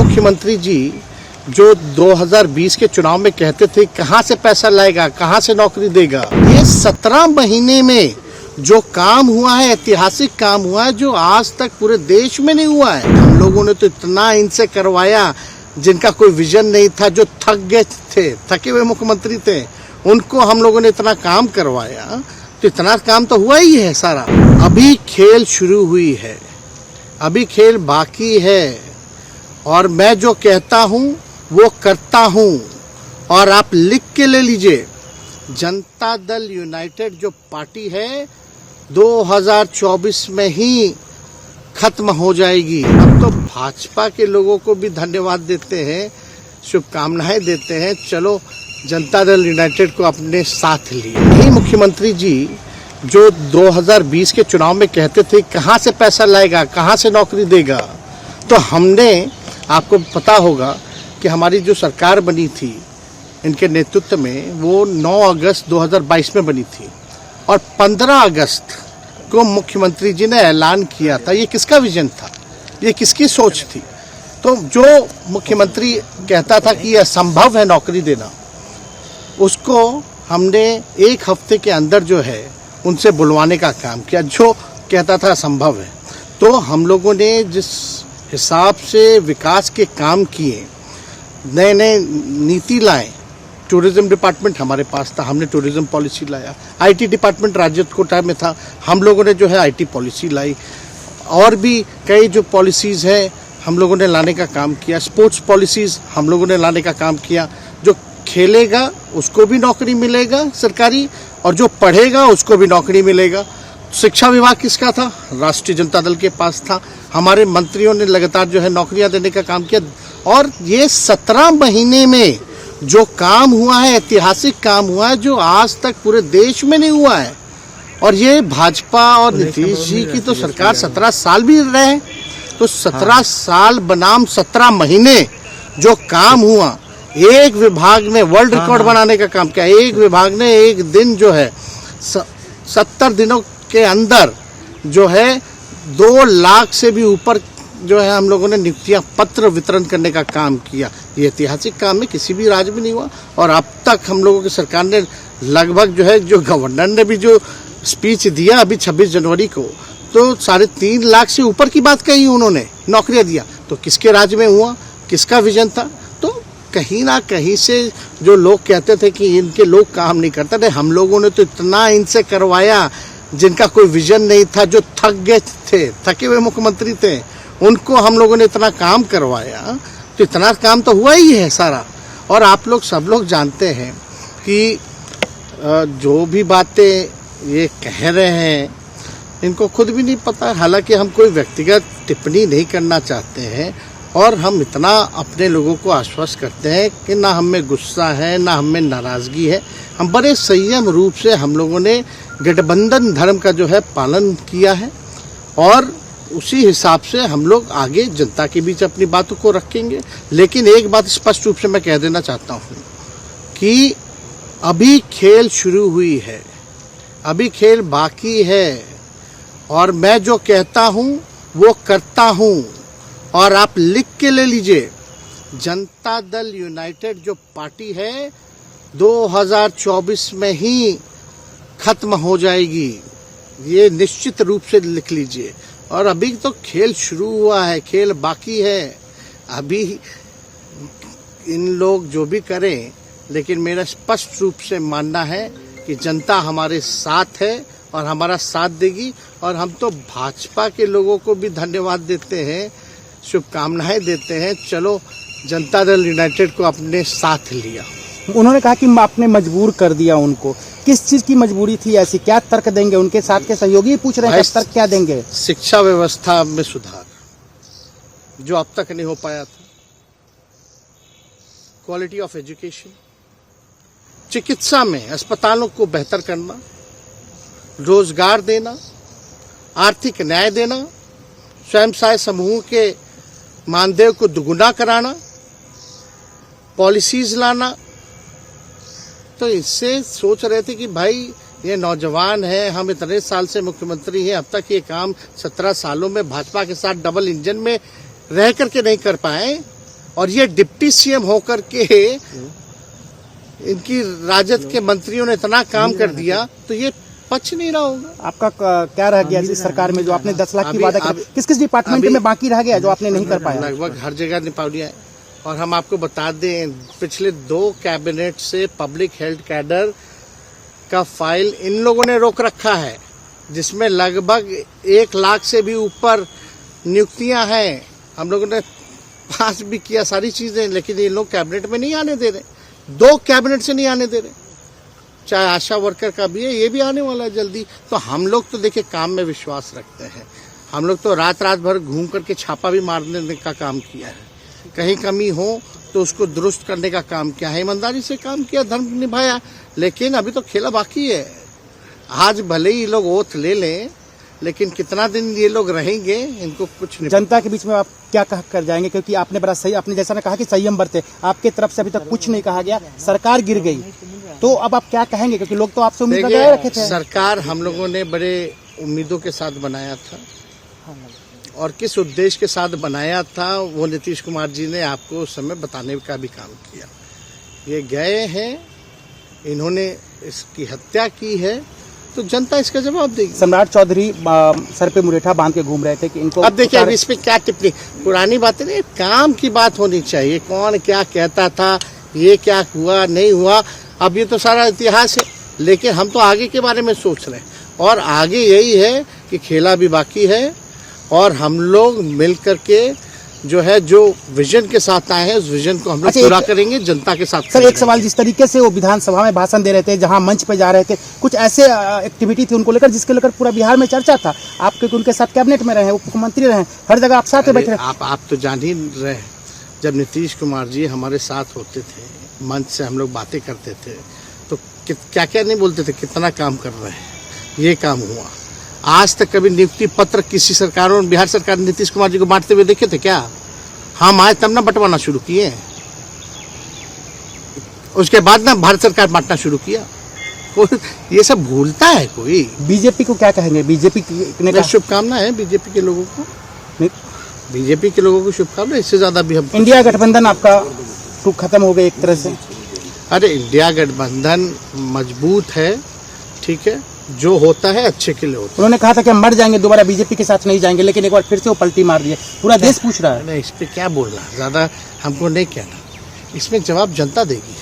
मुख्यमंत्री जी जो 2020 के चुनाव में कहते थे कहां से पैसा लाएगा, कहां से नौकरी देगा, ये 17 महीने में जो काम हुआ है, ऐतिहासिक काम हुआ है, जो आज तक पूरे देश में नहीं हुआ है। हम लोगों ने तो इतना इनसे करवाया जिनका कोई विजन नहीं था, जो थक गए थे, थके हुए मुख्यमंत्री थे, उनको हम लोगों ने इतना काम करवाया, तो इतना काम तो हुआ ही है सारा। अभी खेल शुरू हुई है, अभी खेल बाकी है, और मैं जो कहता हूं वो करता हूं। और आप लिख के ले लीजिए, जनता दल यूनाइटेड जो पार्टी है 2024 में ही खत्म हो जाएगी। अब तो भाजपा के लोगों को भी धन्यवाद देते हैं, शुभकामनाएं देते हैं, चलो जनता दल यूनाइटेड को अपने साथ लिए। यही मुख्यमंत्री जी जो 2020 के चुनाव में कहते थे कहां से पैसा लाएगा, कहां से नौकरी देगा, तो हमने, आपको पता होगा कि हमारी जो सरकार बनी थी इनके नेतृत्व में, वो 9 अगस्त 2022 में बनी थी, और 15 अगस्त को मुख्यमंत्री जी ने ऐलान किया था। ये किसका विजन था, ये किसकी सोच थी? तो जो मुख्यमंत्री कहता था कि यह असंभव है नौकरी देना, उसको हमने एक हफ्ते के अंदर जो है उनसे बुलवाने का काम किया, जो कहता था असंभव है। तो हम लोगों ने जिस हिसाब से विकास के काम किए, नए नए नीति लाए, टूरिज्म डिपार्टमेंट हमारे पास था, हमने टूरिज्म पॉलिसी लाया, आईटी डिपार्टमेंट राज्य कोटा में था, हम लोगों ने जो है आईटी पॉलिसी लाई, और भी कई जो पॉलिसीज़ हैं हम लोगों ने लाने का काम किया, स्पोर्ट्स पॉलिसीज़ हम लोगों ने लाने का काम किया। जो खेलेगा उसको भी नौकरी मिलेगा सरकारी, और जो पढ़ेगा उसको भी नौकरी मिलेगा। शिक्षा विभाग किसका था? राष्ट्रीय जनता दल के पास था। हमारे मंत्रियों ने लगातार जो है नौकरियां देने का काम किया, और ये 17 महीने में जो काम हुआ है, ऐतिहासिक काम हुआ है, जो आज तक पूरे देश में नहीं हुआ है। और ये भाजपा और नीतीश जी की तो सरकार 17 साल भी रहे, तो 17 साल बनाम 17 महीने जो काम हुआ, एक विभाग ने वर्ल्ड रिकॉर्ड बनाने का काम किया। एक विभाग ने एक दिन जो है 70 दिनों के अंदर जो है 2 लाख से भी ऊपर जो है हम लोगों ने नियुक्तियां पत्र वितरण करने का काम किया। ये ऐतिहासिक काम है, किसी भी राज्य में नहीं हुआ। और अब तक हम लोगों की सरकार ने लगभग जो है, जो गवर्नर ने भी जो स्पीच दिया अभी 26 जनवरी को, तो 3.5 लाख से ऊपर की बात कही उन्होंने, नौकरियां दिया। तो किसके राज्य में हुआ, किसका विजन था? तो कहीं ना कहीं से जो लोग कहते थे कि इनके लोग काम नहीं करते थे, हम लोगों ने तो इतना इनसे करवाया जिनका कोई विजन नहीं था, जो थक गए थे, थके हुए मुख्यमंत्री थे, उनको हम लोगों ने इतना काम करवाया, तो इतना काम तो हुआ ही है सारा। और आप लोग सब लोग जानते हैं कि जो भी बातें ये कह रहे हैं इनको खुद भी नहीं पता। हालांकि हम कोई व्यक्तिगत टिप्पणी नहीं करना चाहते हैं, और हम इतना अपने लोगों को आश्वस्त करते हैं कि ना हमें गुस्सा है, ना हमें नाराज़गी है। हम बड़े संयम रूप से हम लोगों ने गठबंधन धर्म का जो है पालन किया है, और उसी हिसाब से हम लोग आगे जनता के बीच अपनी बातों को रखेंगे। लेकिन एक बात स्पष्ट रूप से मैं कह देना चाहता हूँ कि अभी खेल शुरू हुई है, अभी खेल बाकी है, और मैं जो कहता हूँ वो करता हूँ। और आप लिख के ले लीजिए, जनता दल यूनाइटेड जो पार्टी है 2024 में ही खत्म हो जाएगी, ये निश्चित रूप से लिख लीजिए। और अभी तो खेल शुरू हुआ है, खेल बाकी है। अभी इन लोग जो भी करें, लेकिन मेरा स्पष्ट रूप से मानना है कि जनता हमारे साथ है और हमारा साथ देगी। और हम तो भाजपा के लोगों को भी धन्यवाद देते हैं, शुभकामनाएं देते हैं, चलो जनता दल यूनाइटेड को अपने साथ लिया। उन्होंने कहा कि आपने मजबूर कर दिया उनको। किस चीज की मजबूरी थी ऐसी, क्या तर्क देंगे? उनके साथ के सहयोगी पूछ रहे हैं, तर्क क्या देंगे? शिक्षा व्यवस्था में सुधार जो अब तक नहीं हो पाया था, क्वालिटी ऑफ एजुकेशन, चिकित्सा में अस्पतालों को बेहतर करना, रोजगार देना, आर्थिक न्याय देना, स्वयं सहायता समूह के मानदेय को दुगुना कराना, पॉलिसीज लाना। तो इससे सोच रहे थे कि भाई ये नौजवान है, हम इतने साल से मुख्यमंत्री हैं, अब तक ये काम 17 सालों में भाजपा के साथ डबल इंजन में रह करके नहीं कर पाए, और ये डिप्टी सीएम होकर के इनकी राजद के मंत्रियों ने इतना काम कर दिया, तो ये पच नहीं रहा होगा। आपका क्या रह गया इस सरकार में जो आपने 10 लाख की अभी- वादा किया, किस किस डिपार्टमेंट में बाकी रह गया जो आपने नहीं कर पाया? लगभग हर जगह निपा दिया है। और हम आपको बता दें, पिछले 2 कैबिनेट से पब्लिक हेल्थ कैडर का फाइल इन लोगों ने रोक रखा है, जिसमें लगभग 1 लाख से भी ऊपर नियुक्तियां हैं। हम लोगों ने पास भी किया सारी चीजें, लेकिन ये लोग कैबिनेट में नहीं आने दे रहे। 2 कैबिनेट से नहीं आने दे रहे। चाहे आशा वर्कर का भी है, ये भी आने वाला है जल्दी। तो हम लोग तो देखिए काम में विश्वास रखते हैं। हम लोग तो रात भर घूम करके छापा भी मारने का काम किया है। कहीं कमी हो तो उसको दुरुस्त करने का काम किया है, ईमानदारी से काम किया, धर्म निभाया। लेकिन अभी तो खेला बाकी है। आज भले ही लोग ओथ ले लें, लेकिन कितना दिन ये लोग रहेंगे, इनको कुछ नहीं। जनता के बीच में आप क्या कह कर जाएंगे, क्योंकि आपने बड़ा सही, आपने जैसा ने कहा कि संयम बरते, आपके तरफ से अभी तक कुछ नहीं कहा गया, सरकार गिर गई, तो अब आप क्या कहेंगे, क्योंकि लोग तो आपसे उम्मीद लगाए रखे थे। सरकार हम लोगों ने बड़े उम्मीदों के साथ बनाया था, और किस उद्देश्य के साथ बनाया था वो नीतीश कुमार जी ने आपको उस समय बताने का भी काम किया। ये गए हैं, इन्होंने इसकी हत्या की है, तो जनता इसका जवाब देगी। सम्राट चौधरी सर पे मुरेठा बांध के घूम रहे थे कि इनको अब देखिए, अब इस पे क्या टिप्पणी, पुरानी बातें नहीं, काम की बात होनी चाहिए। कौन क्या कहता था, ये क्या हुआ नहीं हुआ, अब ये तो सारा इतिहास है। लेकिन हम तो आगे के बारे में सोच रहे हैं, और आगे यही है कि खेला भी बाकी है, और हम लोग मिल करके जो है, जो विजन के साथ आए हैं, उस विजन को हम लोग पूरा करेंगे, जनता के साथ। सर एक सवाल, जिस तरीके से वो विधानसभा में भाषण दे रहे थे, जहां मंच पे जा रहे थे, कुछ ऐसे एक्टिविटी थी उनको लेकर जिसके लेकर पूरा बिहार में चर्चा था। आप क्योंकि उनके साथ कैबिनेट में रहे, उप मुख्यमंत्री रहे, हर जगह आप साथ में बैठे रहे। आप तो जान ही रहे हैं, जब नीतीश कुमार जी हमारे साथ होते थे, मंच से हम लोग बातें करते थे, तो क्या क्या नहीं बोलते थे, कितना काम कर रहे हैं, ये काम हुआ। आज तक कभी नियुक्ति पत्र किसी सरकारों, बिहार सरकार ने नीतीश कुमार जी को बांटते हुए देखे थे क्या? हम आए तब ना बंटवाना शुरू किए, उसके बाद ना भारत सरकार बांटना शुरू किया। कोई ये सब भूलता है कोई? बीजेपी को क्या कहेंगे? बीजेपी ने कहा शुभकामना है बीजेपी के लोगों को, बीजेपी के लोगों को शुभकामना। इससे ज्यादा भी हम, इंडिया गठबंधन आपका तो खत्म हो गया एक तरह से। अरे इंडिया गठबंधन मजबूत है, ठीक है, जो होता है अच्छे के लिए होता है। उन्होंने कहा था कि हम मर जाएंगे, दोबारा बीजेपी के साथ नहीं जाएंगे, लेकिन एक बार फिर से वो पलटी मार दिए। पूरा देश पूछ रहा है। नहीं, इस पे क्या बोलना, ज्यादा हमको नहीं कहना, इसमें जवाब जनता देगी।